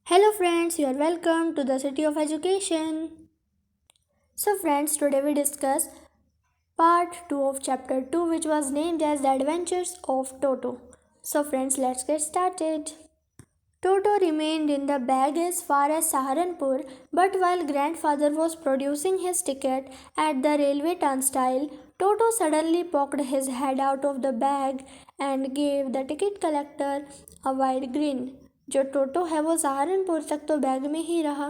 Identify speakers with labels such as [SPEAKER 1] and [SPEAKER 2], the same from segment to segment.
[SPEAKER 1] Hello friends, you are welcome to the City of Education. So friends, today we discuss part 2 of chapter 2 which was named as The Adventures of Toto. So friends, let's get started. Toto remained in the bag as far as Saharanpur, but while grandfather was producing his ticket at the railway turnstile, Toto suddenly poked his head out of the bag and gave the ticket collector a wide grin. जो टोटो है वो सहारनपुर तक तो bag में ही रहा,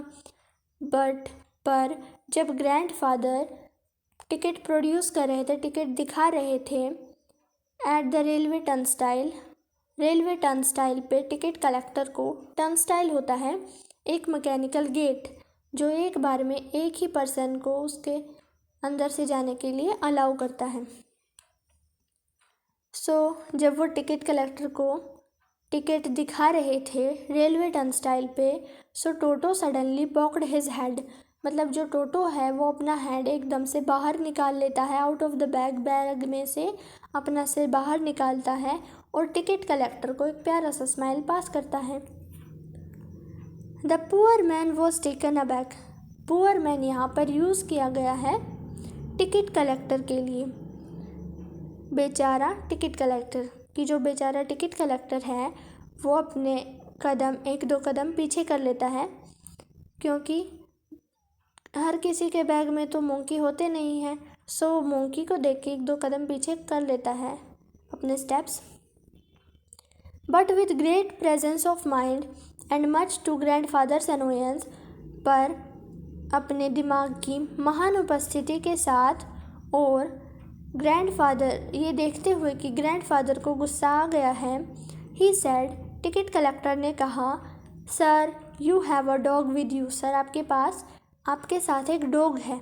[SPEAKER 1] पर जब grandfather ticket produce कर रहे थे, टिकट दिखा रहे थे एट द रेलवे टर्नस्टाइल पे टिकट कलेक्टर को, टर्नस्टाइल होता है एक मैकेनिकल गेट जो एक बार में एक ही पर्सन को उसके अंदर से जाने के लिए अलाउ करता है। जब वो टिकट कलेक्टर को टिकट दिखा रहे थे रेलवे टर्नस्टाइल पे, टोटो सडनली पॉक्ड हिज हेड, मतलब जो टोटो है वो अपना हेड एकदम से बाहर निकाल लेता है आउट ऑफ द बैग में से अपना सिर बाहर निकालता है और टिकट कलेक्टर को एक प्यारा सा स्माइल पास करता है। The poor man was taken aback. Poor man यहाँ पर यूज़ किया गया है टिकट कलेक्टर के लिए। बेचारा टिकट कलेक्टर कि जो बेचारा टिकट कलेक्टर है वो अपने एक दो कदम पीछे कर लेता है, क्योंकि हर किसी के बैग में तो मोंकी होते नहीं हैं। मोंकी को देख के एक दो कदम पीछे कर लेता है अपने steps. But with great presence of mind and much to grandfather's annoyance, पर अपने दिमाग की महान उपस्थिति के साथ और ग्रैंडफादर ये देखते हुए कि ग्रैंडफादर को गुस्सा आ गया है, ही सेड, टिकट कलेक्टर ने कहा, sir you have a dog with you. Sir आपके साथ एक डॉग है।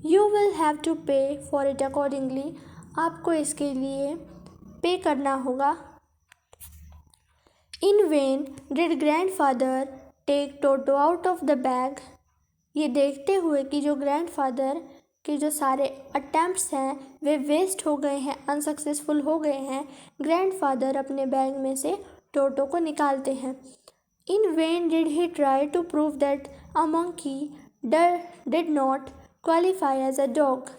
[SPEAKER 1] You will have to pay for it accordingly. आपको इसके लिए पे करना होगा। In vain did grandfather take Toto out of the bag. ये देखते हुए कि जो ग्रैंडफादर के जो सारे अटैम्प्ट्स हैं वे वेस्ट हो गए हैं, अनसक्सेसफुल हो गए हैं, ग्रैंडफादर अपने बैग में से टोटो को निकालते हैं। In vain did he try to prove that a monkey did not qualify as a dog.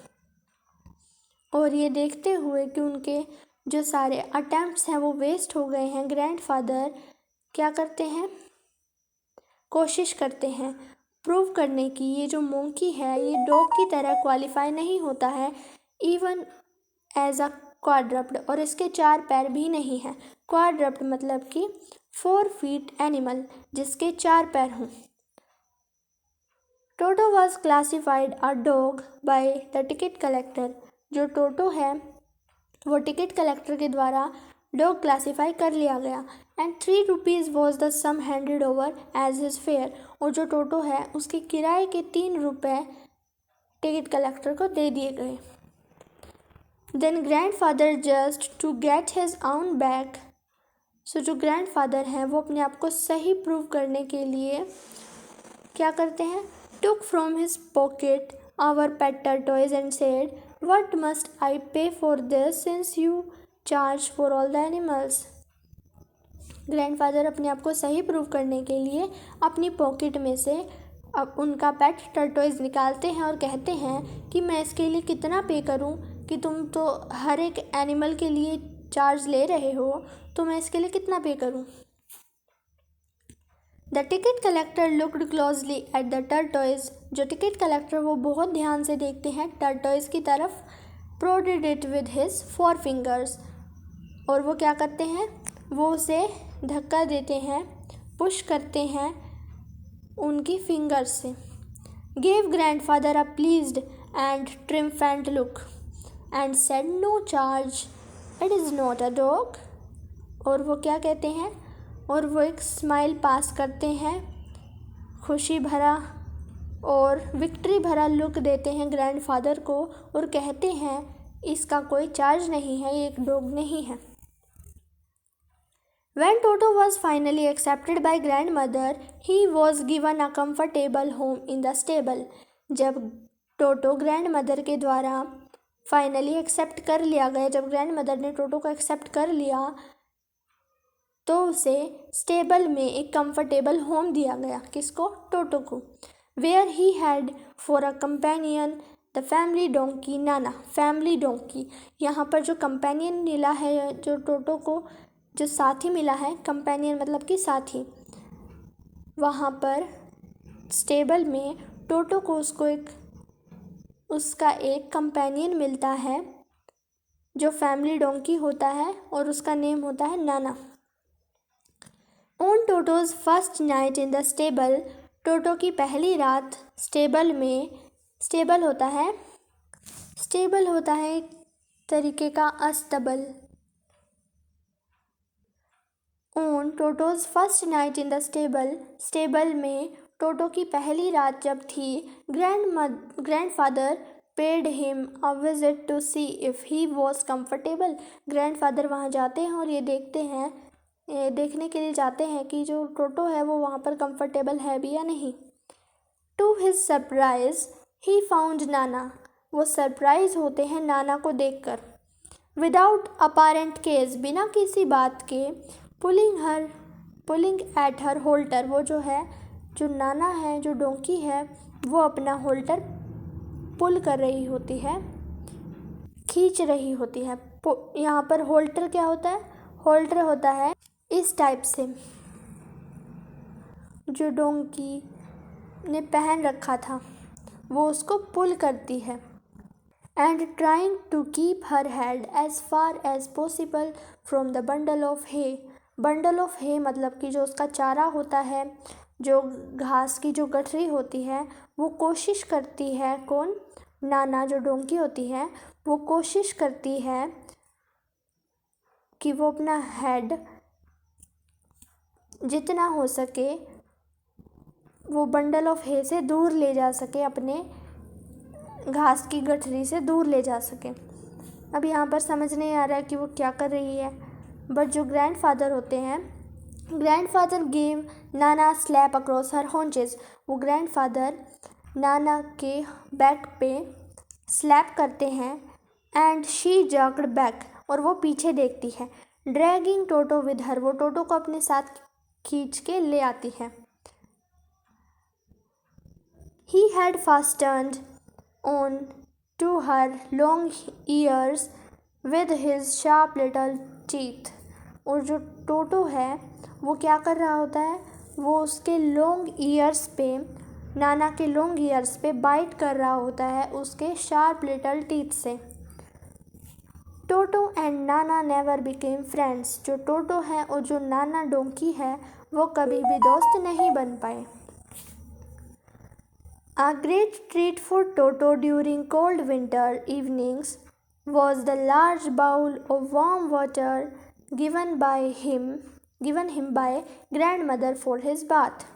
[SPEAKER 1] और ये देखते हुए कि उनके जो सारे अटैम्प्ट्स हैं वो वेस्ट हो गए हैं, ग्रैंडफादर क्या करते हैं, कोशिश करते हैं प्रूव करने की ये जो मोंकी है ये डॉग की तरह क्वालिफाई नहीं होता है, इवन एज अ क्वाड्रप्ड, और इसके 4 पैर भी नहीं हैं। क्वाड्रप्ड मतलब कि 4 फीट एनिमल जिसके 4 पैर हों। Toto was classified a dog by the ticket collector. जो टोटो है वो टिकट कलेक्टर के द्वारा डॉग क्लासीफाई कर लिया गया। And 3 rupees was the sum handed over as his fare. और जो टोटो है उसके किराए के 3 रुपये टिकट कलेक्टर को दे दिए गए। Then grandfather just to get his own bag. जो ग्रैंडफादर हैं वो अपने आप को सही प्रूव करने के लिए क्या करते हैं, took from his pocket our pet tortoise and said, what must I pay for this since you charge for all the animals. Grandfather अपने आप को सही प्रूव करने के लिए अपनी पॉकेट में से अब उनका पेट टर्टोइज निकालते हैं और कहते हैं कि मैं इसके लिए कितना पे करूं, कि तुम तो हर एक एनिमल के लिए चार्ज ले रहे हो, तो मैं इसके लिए कितना पे करूं। The ticket collector looked closely at the tortoise. जो टिकट कलेक्टर वो बहुत ध्यान से देखते हैं टर्टोइज की तरफ। Prodded it with his 4 fingers. और वो क्या करते हैं, वो उसे धक्का देते हैं, पुश करते हैं उनकी फिंगर्स से। Gave grandfather a pleased and triumphant look and said, no charge, it is not a dog. और वो क्या कहते हैं, और वो एक स्माइल पास करते हैं, खुशी भरा और विक्ट्री भरा लुक देते हैं ग्रैंडफादर को और कहते हैं इसका कोई चार्ज नहीं है, ये एक डॉग नहीं है। When Toto was finally accepted by grandmother, he was given a comfortable home in the stable. जब टोटो ग्रैंडमदर के द्वारा फाइनली एक्सेप्ट कर लिया गया, जब ग्रैंडमदर ने टोटो को एक्सेप्ट कर लिया, तो उसे स्टेबल में एक कंफर्टेबल होम दिया गया। किसको? टोटो को। Where he had for a companion the family donkey Nana. Family donkey, यहाँ पर जो कंपेनियन मिला है, जो टोटो को जो साथी मिला है, कंपेनियन मतलब कि साथी, वहाँ पर स्टेबल में टोटो को उसका एक कंपेनियन मिलता है जो फैमिली डोंकी होता है और उसका नेम होता है नाना। On Toto's first night in the stable, Toto की पहली रात स्टेबल में, स्टेबल होता है एक तरीके का अस्तबल। On Toto's first night in the stable, stable में टोटो की पहली रात जब थी, grandfather paid him a visit to see if he was comfortable. Grandfather वहाँ जाते हैं और ये देखने के लिए जाते हैं कि जो टोटो है वो वहाँ पर कंफर्टेबल है भी या नहीं। To his surprise he found Nana, वो सरप्राइज होते हैं नाना को देखकर। विदाउट अपारेंट केस, बिना किसी बात के, पुलिंग एट हर होल्टर, वो जो नाना है, जो डोंकी है, वो अपना होल्टर पुल कर रही होती है, खींच रही होती है। यहाँ पर होल्टर क्या होता है? होल्टर होता है इस टाइप से जो डोंकी ने पहन रखा था, वो उसको पुल करती है। And trying to keep her head as far as possible from the bundle of hay. Bundle of hay मतलब कि जो उसका चारा होता है, जो घास की जो गठरी होती है, वो कोशिश करती है, कौन? नाना, जो डोंकी होती है, वो कोशिश करती है कि वो अपना हेड जितना हो सके वो बंडल ऑफ हे से दूर ले जा सके, अपने घास की गठरी से दूर ले जा सके। अब यहाँ पर समझ नहीं आ रहा है कि वो क्या कर रही है, बट जो ग्रैंडफादर होते हैं, ग्रैंडफादर गेव नाना स्लैप अक्रॉस हर हॉन्चेस। वो ग्रैंडफादर नाना के बैक पे स्लैप करते हैं। एंड शी जर्क्ड बैक, और वो पीछे देखती है। ड्रैगिंग टोटो विद हर, वो टोटो को अपने साथ खींच के ले आती है। He had fastened on to her long ears with his sharp little teeth. और जो टोटो है वो क्या कर रहा होता है? वो उसके लॉन्ग ईयर्स पे, नाना के लॉन्ग ईयर्स पे बाइट कर रहा होता है उसके शार्प लिटल टीथ से। टोटो and Nana never became friends. जो टोटो है और जो नाना डोंकी है वो कभी भी दोस्त नहीं बन पाए। A great treat for Toto during cold winter evenings was the large bowl of warm water given him by grandmother for his bath.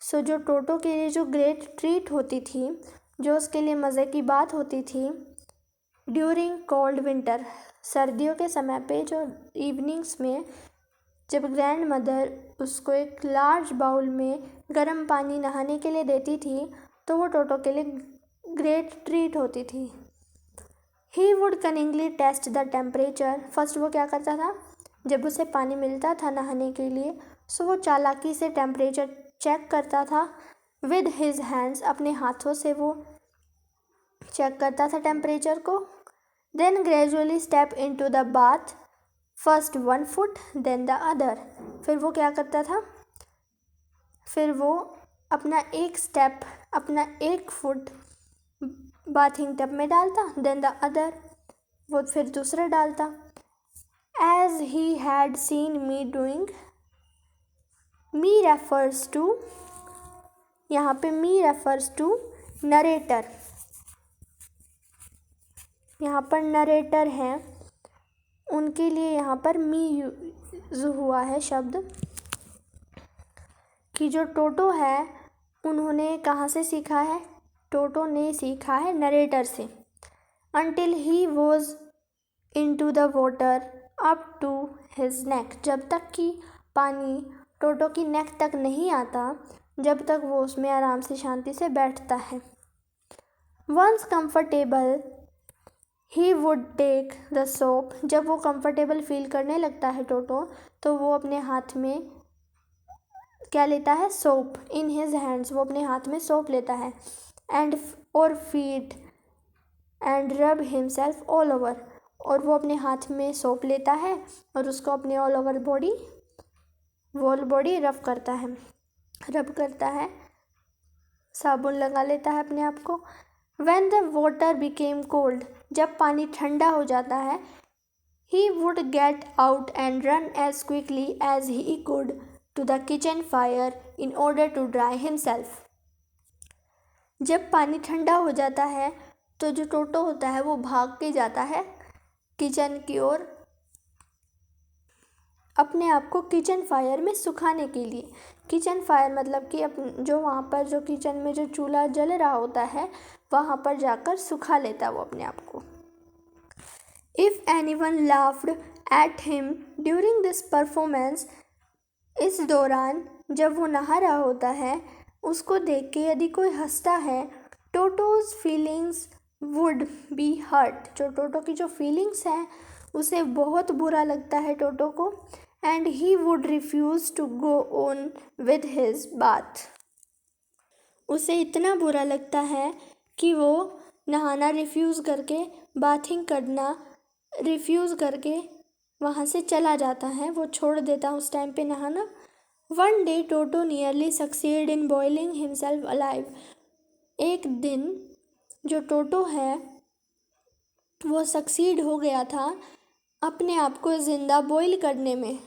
[SPEAKER 1] So जो टोटो के लिए जो ग्रेट ट्रीट होती थी, जो उसके लिए मज़े की बात होती थी, ड्यूरिंग कोल्ड विंटर, सर्दियों के समय पे, जो इवनिंग्स में जब ग्रैंड मदर उसको एक लार्ज बाउल में गर्म पानी नहाने के लिए देती थी, तो वो टोटो के लिए ग्रेट ट्रीट होती थी। He would cunningly test the temperature. First वो क्या करता था, जब उसे पानी मिलता था नहाने के लिए, सो वो चालाकी से टेम्परेचर चेक करता था। विद हिज हैंड्स, अपने हाथों से वो चेक करता था टेम्परेचर को। Then gradually step into the bath, first one foot then the other. फिर वो क्या करता था, फिर वो अपना एक फुट बाथिंग टब में डालता, देन द अदर, वो फिर दूसरा डालता। As he had seen me doing, me refers to, यहाँ पे मी रेफर्स टू नरेटर, यहाँ पर नरेटर हैं, उनके लिए यहाँ पर मी यूज हुआ है शब्द, कि जो टोटो है उन्होंने कहाँ से सीखा है? टोटो ने सीखा है नरेटर से। Until he was into the water up to his neck, जब तक कि पानी टोटो की नेक तक नहीं आता, जब तक वो उसमें आराम से शांति से बैठता है। Once comfortable he would take the soap, जब वो कंफर्टेबल फील करने लगता है टोटो, तो वो अपने हाथ में क्या लेता है, सोप। इन हिज हैंड्स, वो अपने हाथ में सोप लेता है। एंड और फीट एंड रब हिमसेल्फ ऑल ओवर, और वो अपने हाथ में सोप लेता है और उसको अपने all over body, wall body रब करता है, साबुन लगा लेता है अपने आप को। When the water became cold, जब पानी ठंडा हो जाता है, he would get out and run as quickly as he could to the kitchen fire in order to dry himself. जब पानी ठंडा हो जाता है तो जो टोटो होता है वो भाग के जाता है किचन की ओर, अपने आप को किचन फायर में सुखाने के लिए। किचन फायर मतलब कि जो वहाँ पर जो किचन में जो चूल्हा जल रहा होता है वहाँ पर जाकर सुखा लेता है वो अपने आप को। If anyone laughed at him during this performance, इस दौरान जब वो नहा रहा होता है उसको देख के यदि कोई हंसता है, Toto's feelings would be hurt, जो टोटो की जो फीलिंग्स हैं उसे बहुत बुरा लगता है टोटो को। And he would refuse to go on with his bath, उसे इतना बुरा लगता है कि वो नहाना रिफ्यूज़ करके, बाथिंग करना रिफ्यूज़ करके वहाँ से चला जाता है, वो छोड़ देता है उस टाइम पे नहाना। One day toto nearly succeed in boiling himself alive, एक दिन जो टोटो है वो सक्सीड हो गया था अपने आप को ज़िंदा बॉईल करने में।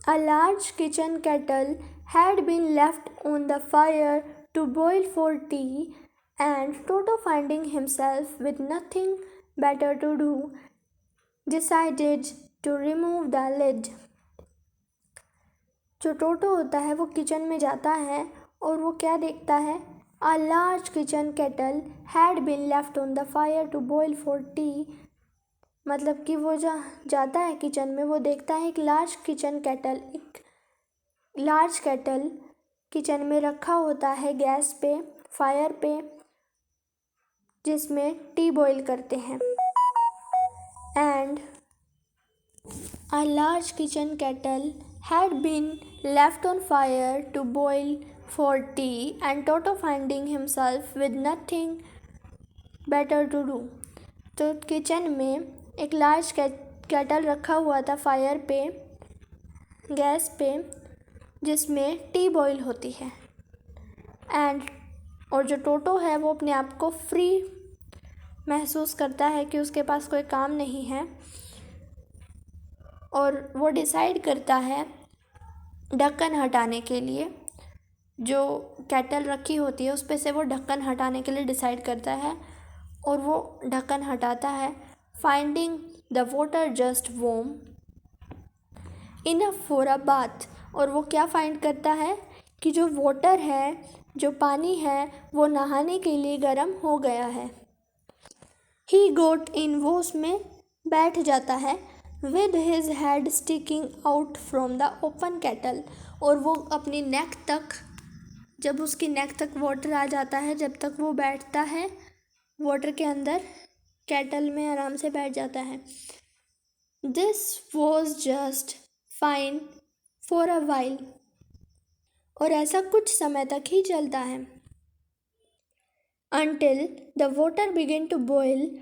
[SPEAKER 1] A large kitchen kettle had been left on the fire to boil for tea, and Toto, finding himself with nothing better to do, decided to remove the lid. जो टोटो होता है वो किचन में जाता है और वो क्या देखता है, A large kitchen kettle had been left on the fire to boil for tea, मतलब कि वो जाता है किचन में, वो देखता है एक लार्ज केटल किचन में रखा होता है गैस पे, फायर पे, जिसमें टी बॉईल करते हैं। And a large kitchen kettle had been left on fire to boil for tea, and Toto finding himself with nothing better to do, तो किचन में एक लार्ज केटल रखा हुआ था फायर पे, गैस पे, जिसमें टी बॉईल होती है। और जो टोटो है वो अपने आप को फ्री महसूस करता है कि उसके पास कोई काम नहीं है, और वो डिसाइड करता है ढक्कन हटाने के लिए, जो केटल रखी होती है उस पे से वो ढक्कन हटाने के लिए डिसाइड करता है, और वो ढक्कन हटाता है। Finding the water just warm enough for a bath, और वो क्या फाइंड करता है कि जो वाटर है, जो पानी है, वो नहाने के लिए गर्म हो गया है। ही गोट इन, वो उसमें बैठ जाता है, with his head sticking out from the open kettle, और वो अपनी नेक तक, जब उसकी नेक तक वाटर आ जाता है, जब तक वो बैठता है वाटर के अंदर, केटल में आराम से बैठ जाता है। This was just fine for a while, और ऐसा कुछ समय तक ही चलता है। Until the water begin to boil,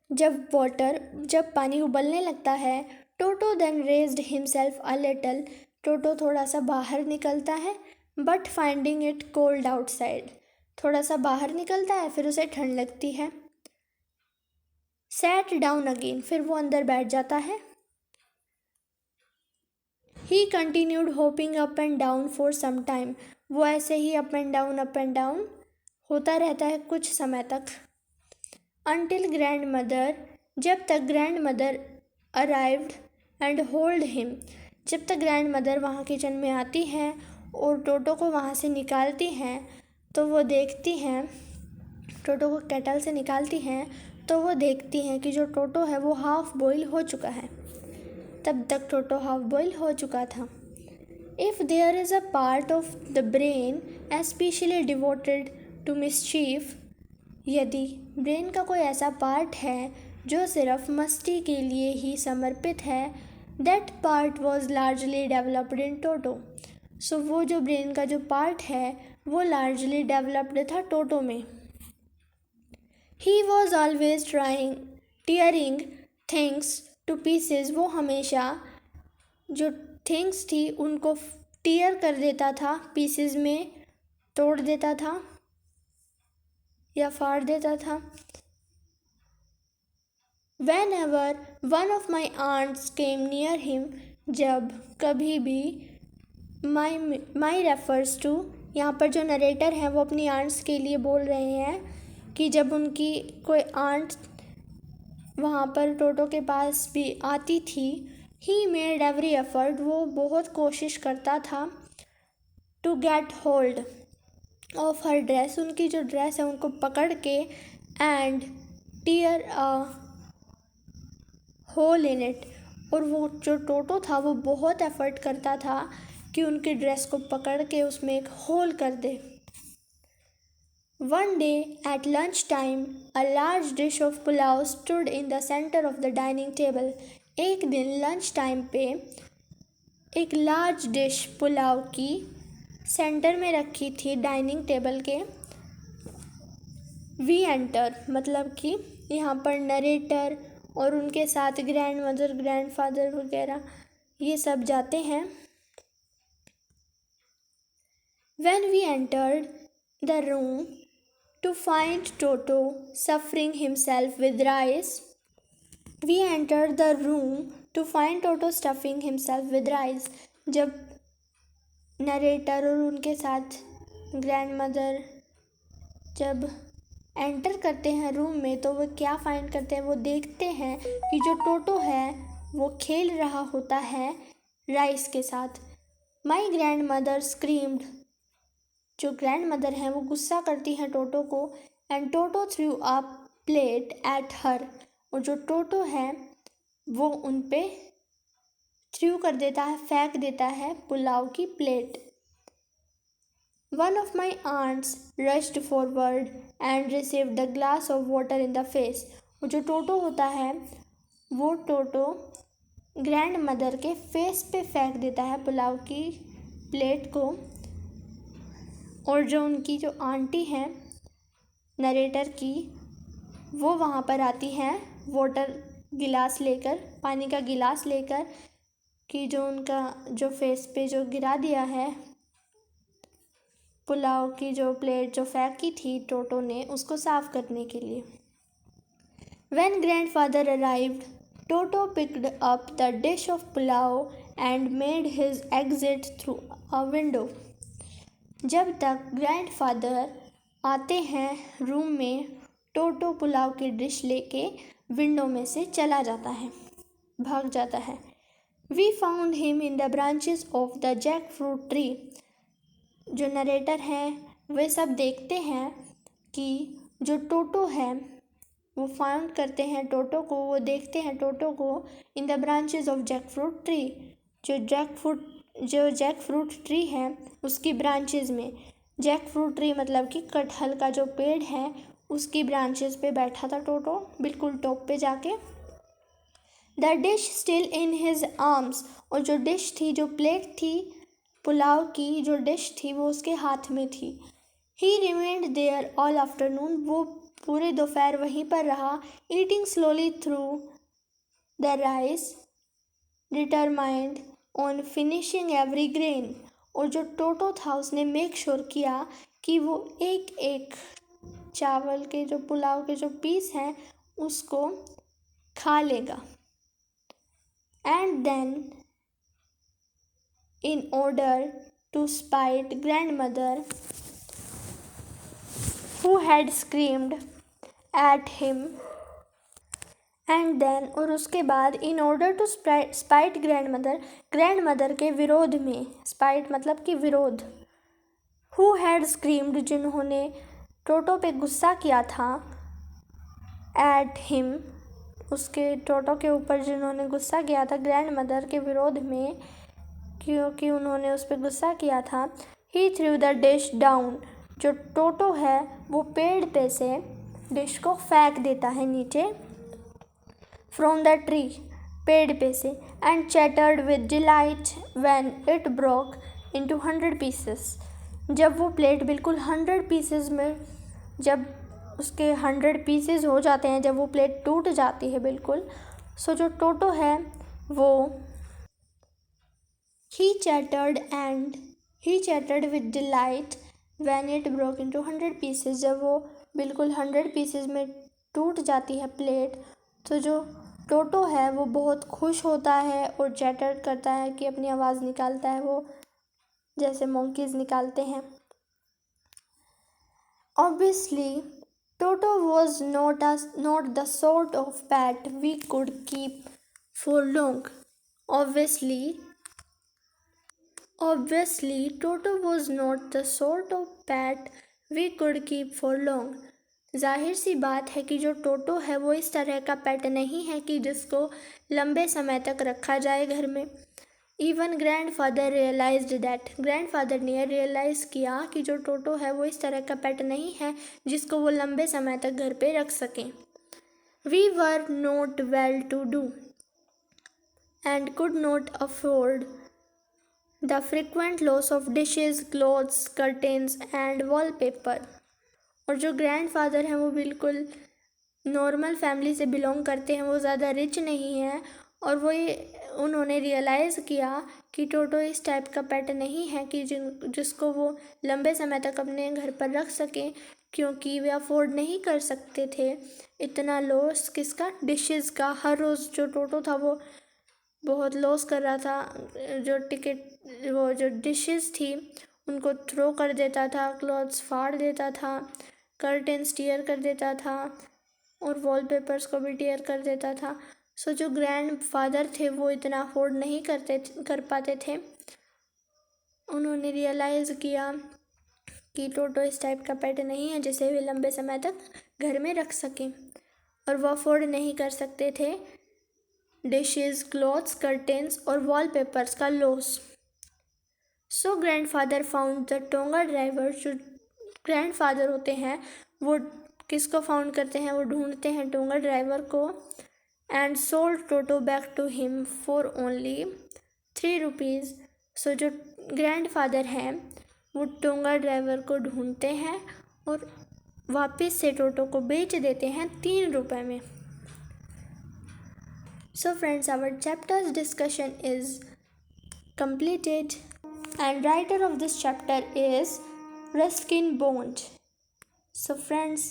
[SPEAKER 1] जब पानी उबलने लगता है, Toto then raised himself a little, Toto थोड़ा सा बाहर निकलता है, but finding it cold outside, थोड़ा सा बाहर निकलता है, फिर उसे ठंड लगती है। सैट डाउन अगेन, फिर वो अंदर बैठ जाता है। He continued hopping up and down for some time, वो ऐसे ही अप एंड डाउन होता रहता है कुछ समय तक। अनटिल ग्रैंड मदर, जब तक grand mother arrived and hold him, जब तक ग्रैंड मदर वहाँ किचन में आती हैं और टोटो को वहाँ से निकालती हैं, तो वो देखती हैं, टोटो को केटल से निकालती हैं, तो वो देखती हैं कि जो टोटो है वो हाफ बॉईल हो चुका है। तब तक टोटो हाफ बॉईल हो चुका था। If there is a part of the brain especially devoted to mischief, यदि ब्रेन का कोई ऐसा पार्ट है जो सिर्फ मस्ती के लिए ही समर्पित है। That part was largely developed in Toto. So वो जो ब्रेन का जो पार्ट है वो लार्जली डेवलप्ड था टोटो में। He was always tearing things two pieces. वो हमेशा जो थिंग्स थी उनको टीयर कर देता था, पीसेस में तोड़ देता था या फाड़ देता था। Whenever one of my aunts came near him, जब कभी भी my refers to, यहाँ पर जो नरेटर है वो अपनी आंट्स के लिए बोल रहे हैं कि जब उनकी कोई आंट वहाँ पर टोटो के पास भी आती थी, he made every effort, वो बहुत कोशिश करता था to get hold of her dress, उनकी जो ड्रेस है उनको पकड़ के and tear a hole in it, और वो जो टोटो था वो बहुत एफर्ट करता था कि उनकी ड्रेस को पकड़ के उसमें एक होल कर दे। One day at lunch time, a large dish of pulao stood in the center of the dining table. एक दिन लंच टाइम पे एक लार्ज डिश पुलाव की सेंटर में रखी थी डाइनिंग टेबल के। वी एंटर मतलब कि यहाँ पर नरेटर और उनके साथ ग्रैंड मदर, ग्रैंड फादर वगैरह ये सब जाते हैं। When we entered the room to find Toto suffering himself with rice, we entered the room to find Toto stuffing himself with rice. जब नरेटर और उनके साथ ग्रैंड मदर जब एंटर करते हैं रूम में तो वो क्या फाइंड करते हैं, वो देखते हैं कि जो टोटो है वो खेल रहा होता है राइस के साथ। माई ग्रैंड मदर स्क्रीम्ड, जो ग्रैंड मदर हैं वो गुस्सा करती हैं टोटो को। And Toto through a plate at her, और जो टोटो है वो उन पे थ्रू कर देता है, फेंक देता है पुलाव की plate. One of my aunts rushed forward and received a glass of water in the face. वो जो टोटो होता है वो टोटो ग्रैंड मदर के फेस पे फेंक देता है पुलाव की प्लेट को, और जो उनकी जो आंटी हैं नरेटर की वो वहाँ पर आती हैं वाटर गिलास लेकर, पानी का गिलास लेकर, कि जो उनका जो फेस पे जो गिरा दिया है पुलाव की जो प्लेट जो फेंकी थी टोटो ने, उसको साफ करने के लिए। When grandfather arrived, Toto picked up the dish of pulao and made his exit through a window. जब तक ग्रैंडफादर आते हैं रूम में, टोटो पुलाव की डिश लेके विंडो में से चला जाता है, भाग जाता है। We found him in the branches of the jackfruit tree. जो नरेटर हैं वे सब देखते हैं कि जो टोटो है वो फाउंड करते हैं टोटो को, वो देखते हैं टोटो को in the branches of jackfruit tree, जो जैकफ्रूट ट्री है उसकी ब्रांचेस में। जैकफ्रूट ट्री मतलब कि कटहल का जो पेड़ है उसकी ब्रांचेस पे बैठा था टोटो, बिल्कुल टॉप पे जाके। The dish still in his arms, और जो डिश थी, जो प्लेट थी पुलाव की जो डिश थी वो उसके हाथ में थी। He remained there all afternoon, वो पूरे दोपहर वहीं पर रहा। Eating slowly through the rice, determined on finishing every grain, और जो टोटो था उसने मेक श्योर किया कि वो एक एक चावल के जो पुलाव के जो पीस हैं उसको खा लेगा। And then in order to spite grandmother who had screamed at him, and then, और उसके बाद in order to spite grandmother के विरोध में, spite मतलब कि विरोध, who had screamed जिन्होंने टोटो पे गुस्सा किया था, at him उसके टोटो के ऊपर जिन्होंने गुस्सा किया था ग्रैंडमदर के विरोध में, क्योंकि उन्होंने उस पर गुस्सा किया था। ही थ्रू द डिश डाउन, जो टोटो है वो पेड़ पे से डिश को फेंक देता है नीचे। फ्रॉम द ट्री, पेड़ पे से, and chattered with delight when it broke into 100 pieces. जब वो प्लेट बिल्कुल 100 पीसेस में, जब उसके 100 पीसेस हो जाते हैं, जब वो प्लेट टूट जाती है बिल्कुल, सो जो टोटो है वो he chattered with delight when it broke into 100 pieces। जब वो बिल्कुल 100 पीसेस में टूट जाती है प्लेट, तो जो टोटो है वो बहुत खुश होता है और चैटर करता है कि अपनी आवाज़ निकालता है, वो जैसे monkeys निकालते हैं। Obviously, Toto was not the sort of pet we could keep for long. Obviously, Toto was not the sort of pet we could keep for long. जाहिर सी बात है कि जो टोटो है वो इस तरह का पेट नहीं है कि जिसको लंबे समय तक रखा जाए घर में। Even grandfather realised that, grandfather ने रियलाइज़ किया कि जो टोटो है वो इस तरह का पेट नहीं है जिसको वो लंबे समय तक घर पे रख सकें। We were not well to do and could not afford the frequent loss of dishes, clothes, curtains and wallpaper. और जो ग्रैंडफादर हैं वो बिल्कुल नॉर्मल फैमिली से बिलोंग करते हैं, वो ज़्यादा रिच नहीं है, और उन्होंने रियलाइज़ किया कि टोटो इस टाइप का पेट नहीं है कि जिसको वो लंबे समय तक अपने घर पर रख सकें, क्योंकि वे अफोर्ड नहीं कर सकते थे इतना लॉस किसका, डिशेज़ का। हर रोज़ जो टोटो था वो बहुत लॉस कर रहा था, वो जो डिशेस थी उनको थ्रो कर देता था, क्लॉथ्स फाड़ देता था, कर्टेन्स टीयर कर देता था और वॉलपेपर्स को भी टीयर कर देता था। सो जो ग्रैंडफादर थे वो इतना अफोर्ड नहीं कर पाते थे। उन्होंने रियलाइज़ किया कि टोटो इस टाइप का पेट नहीं है जिसे वे लंबे समय तक घर में रख सकें, और वो अफोर्ड नहीं कर सकते थे डिशेज, क्लॉथ्स, कर्टेन्स और वॉलपेपर्स का loss. So grandfather found the tonga driver. जो ग्रैंडफादर होते हैं वो किसको फाउंड करते हैं, वो ढूंढते हैं टोंगा ड्राइवर को, and sold Toto back to him for only 3 rupees. So जो ग्रैंडफादर हैं वो टोंगा ड्राइवर को ढूंढते हैं और वापस से टोटो को बेच देते हैं 3 रुपये में। So friends, our chapter's discussion is completed, and writer of this chapter is Ruskin Bond. So friends,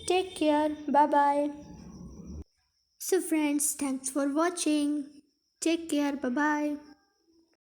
[SPEAKER 1] take care, bye bye. So friends, thanks for watching. Take care, bye bye.